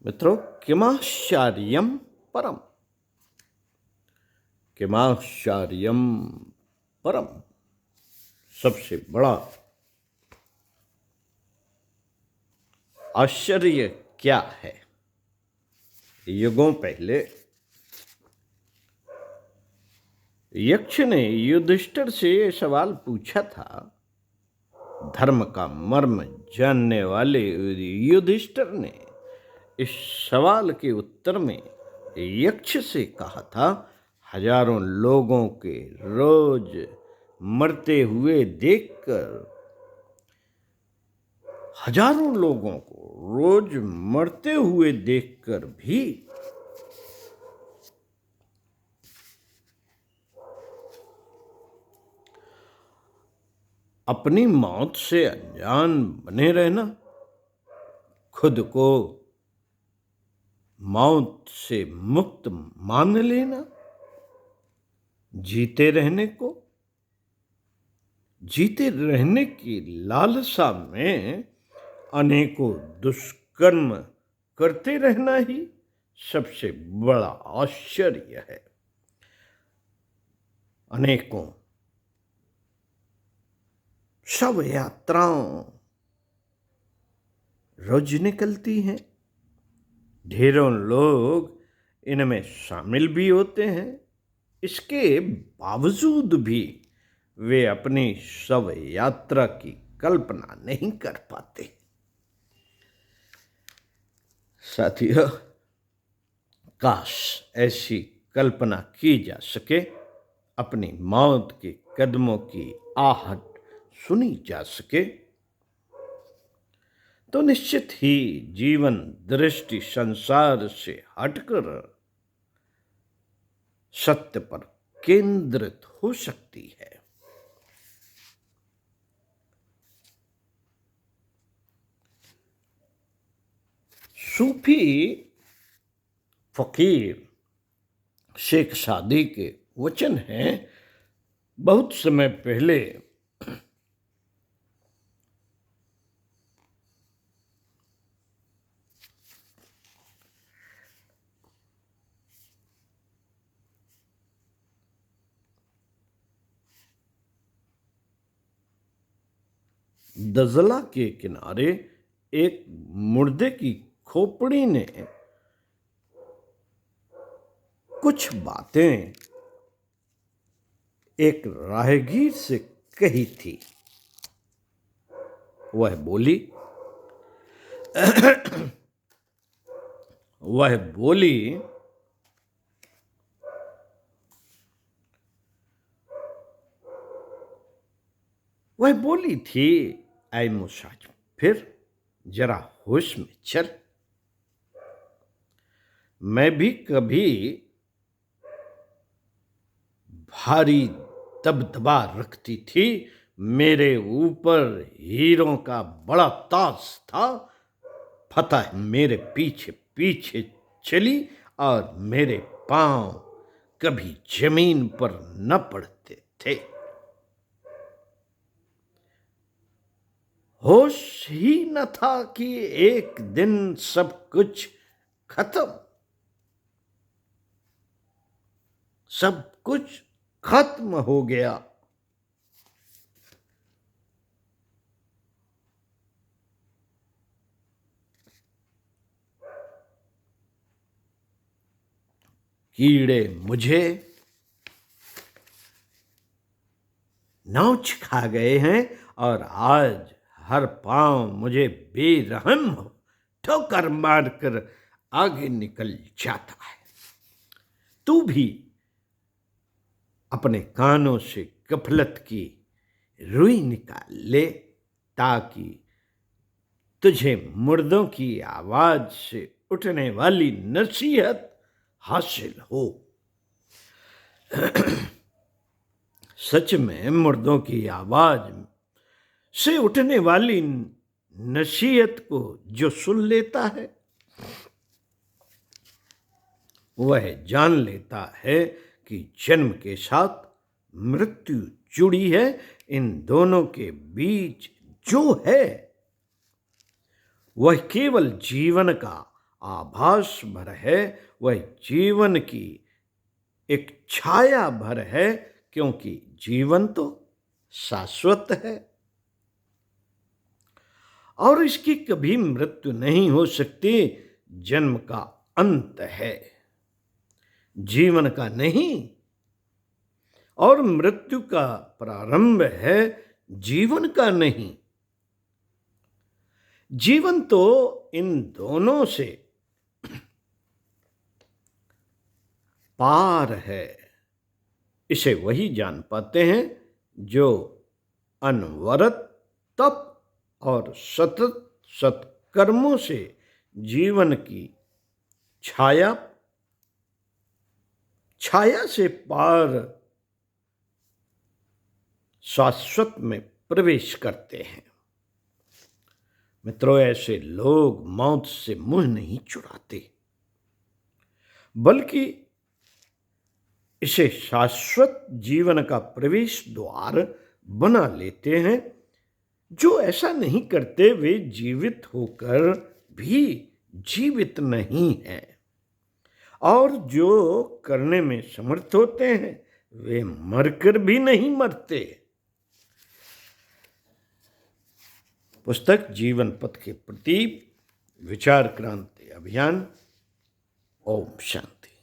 मित्रों, किमाश्चर्यम परम, किमाश्चर्यम परम, सबसे बड़ा आश्चर्य क्या है। युगों पहले यक्ष ने युधिष्ठिर से ये सवाल पूछा था। धर्म का मर्म जानने वाले युधिष्ठिर ने इस सवाल के उत्तर में यक्ष से कहा था, हजारों लोगों के रोज मरते हुए देखकर, हजारों लोगों को रोज मरते हुए देखकर भी अपनी मौत से अनजान बने रहना, खुद को मौत से मुक्त मान लेना, जीते रहने की लालसा में अनेकों दुष्कर्म करते रहना ही सबसे बड़ा आश्चर्य है। अनेकों शव यात्राओं रोज निकलती हैं, ढेरों लोग इनमें शामिल भी होते हैं। इसके बावजूद भी वे अपनी शव यात्रा की कल्पना नहीं कर पाते। साथियों, काश ऐसी कल्पना की जा सके, अपनी मौत के कदमों की आहट सुनी जा सके, तो निश्चित ही जीवन दृष्टि संसार से हटकर सत्य पर केंद्रित हो सकती है। सूफी फकीर शेख सादी के वचन हैं। बहुत समय पहले दजला के किनारे एक मुर्दे की खोपड़ी ने कुछ बातें एक राहगीर से कही थी। वह बोली थी, ऐ मुसाफिर, फिर जरा होश में चल। मैं भी कभी भारी दबदबा रखती थी, मेरे ऊपर हीरों का बड़ा ताज था। फतह मेरे पीछे पीछे चली और मेरे पांव कभी जमीन पर न पड़ते थे। होश ही न था कि एक दिन सब कुछ खत्म, सब कुछ खत्म हो गया। कीड़े मुझे नोच खा गए हैं और आज हर पांव मुझे बेरहम ठोकर मारकर आगे निकल जाता है। तू भी अपने कानों से गफलत की रुई निकाल ले, ताकि तुझे मुर्दों की आवाज से उठने वाली नसीहत हासिल हो। सच में मुर्दों की आवाज से उठने वाली नसीहत को जो सुन लेता है, वह जान लेता है कि जन्म के साथ मृत्यु जुड़ी है। इन दोनों के बीच जो है वह केवल जीवन का आभास भर है, वह जीवन की एक छाया भर है, क्योंकि जीवन तो शाश्वत है और इसकी कभी मृत्यु नहीं हो सकती। जन्म का अंत है, जीवन का नहीं, और मृत्यु का प्रारंभ है, जीवन का नहीं। जीवन तो इन दोनों से पार है। इसे वही जान पाते हैं जो अनवरत तप और सतत सत्कर्मों से जीवन की छाया से पार शाश्वत में प्रवेश करते हैं। मित्रों, ऐसे लोग मौत से मुंह नहीं चुराते, बल्कि इसे शाश्वत जीवन का प्रवेश द्वार बना लेते हैं। जो ऐसा नहीं करते वे जीवित होकर भी जीवित नहीं हैं, और जो करने में समर्थ होते हैं वे मरकर भी नहीं मरते। पुस्तक जीवन पथ के प्रति विचार क्रांति अभियान। ओम शांति।